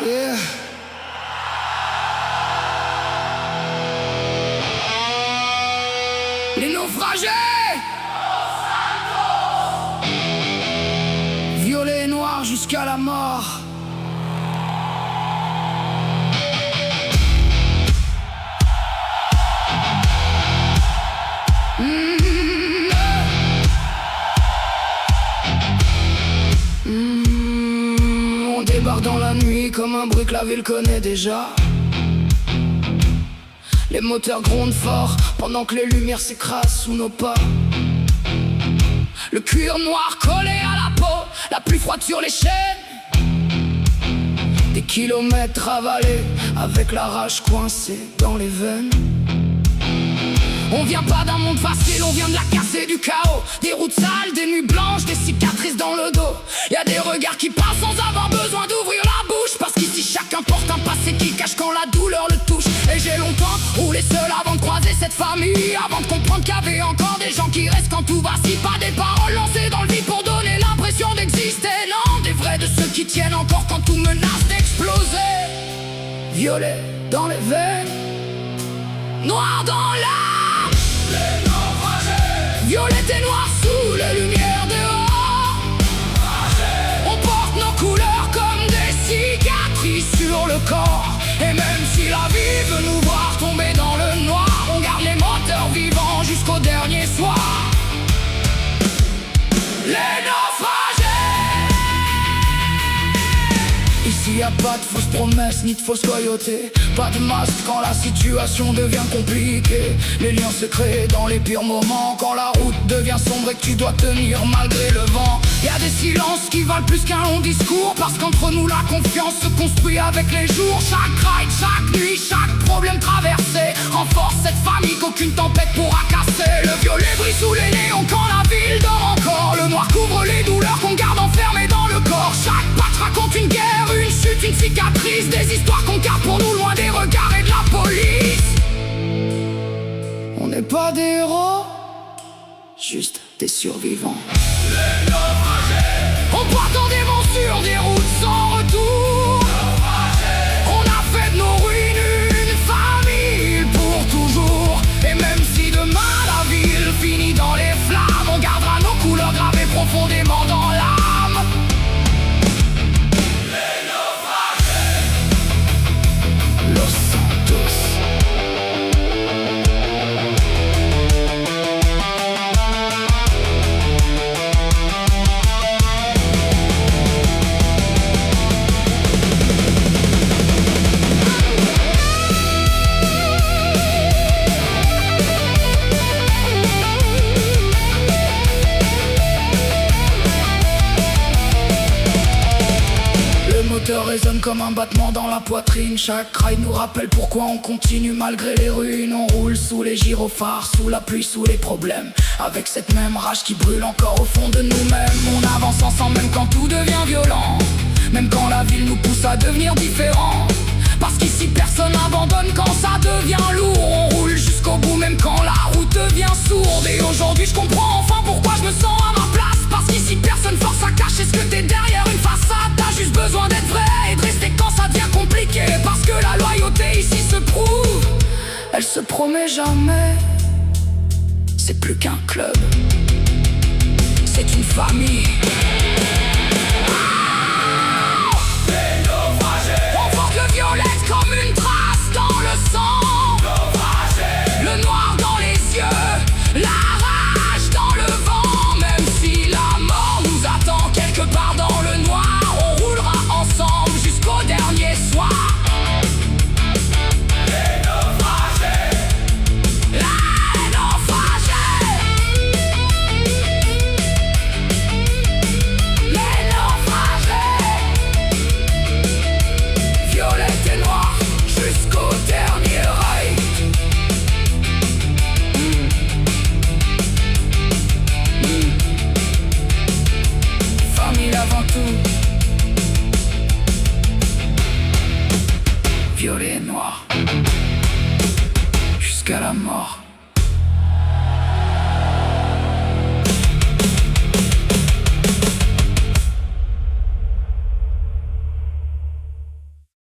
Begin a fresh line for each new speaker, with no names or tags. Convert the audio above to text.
Yeah. Les naufragés, violet et noir jusqu'à la mort. On débarque dans la nuit comme un bruit que la ville connaît déjà. Les moteurs grondent fort pendant que les lumières s'écrasent sous nos pas. Le cuir noir collé à la peau, la pluie froide sur les chaînes. Des kilomètres avalés avec la rage coincée dans les veines. On vient pas d'un monde facile, on vient de la casse, du chaos. Des routes sales, des nuits blanches, des cicatrices dans le dos. Y'a des regards qui passent sans avoir besoin d'ouvrir la bouche. Parce qu'ici chacun porte un passé qui cache quand la douleur le touche. Et j'ai longtemps roulé seul avant de croiser cette famille, avant de comprendre qu'il y avait encore des gens qui restent quand tout vacille. Pas des paroles lancées dans le vide pour donner l'impression d'exister. Non, des vrais de ceux qui tiennent encore quand tout menace d'exploser. Violet dans les veines, noir dans l'âme. Violette et noir sous les lumières dehors. On porte nos couleurs comme des cicatrices sur le corps. Et même si la vie veut nous voir tomber dans le noir, on garde les moteurs vivants jusqu'au dernier soir. Les naufragés. Ici y a pas de fausses promesses ni de fausses loyautés. Pas de masque quand la situation devient compliquée. Les liens se créent dans les pires moments, quand la route devient sombre et que tu dois tenir malgré le vent. Y a des silences qui valent plus qu'un long discours, parce qu'entre nous la confiance se construit avec les jours. Chaque ride, chaque nuit, chaque problème traversé renforce cette famille qu'aucune tempête pourra casser. Le violet brille sous les néons quand la ville dort encore. Le noir couvre les douleurs qu'on garde enfermées dans le corps. Chaque patte raconte une guerre, une chute, une cicatrice. Des histoires qu'on garde pour nous loin des regards et de la police. On n'est pas des héros, juste des survivants. Les naufragés. On part en démon sur des routes sans retour. On a fait de nos ruines une famille pour toujours. Et même si demain la ville finit dans les flammes, on gardera nos couleurs gravées profondément dans l'âme. Le moteur résonne comme un battement dans la poitrine. Chaque ride nous rappelle pourquoi on continue malgré les ruines. On roule sous les gyrophares, sous la pluie, sous les problèmes, avec cette même rage qui brûle encore au fond de nous-mêmes. On avance ensemble même quand tout devient violent, même quand la ville nous pousse à devenir différents. Parce qu'ici personne n'abandonne quand ça devient lourd. On roule jusqu'au bout même quand la route devient sourde. Et aujourd'hui je comprends enfin pourquoi je me sens à ma place. Parce qu'ici personne force à cacher ce que t'es derrière une façade. T'as juste besoin d'être vrai et de rester quand ça devient compliqué. Parce que la loyauté ici se prouve, elle se promet jamais. C'est plus qu'un club, c'est une famille.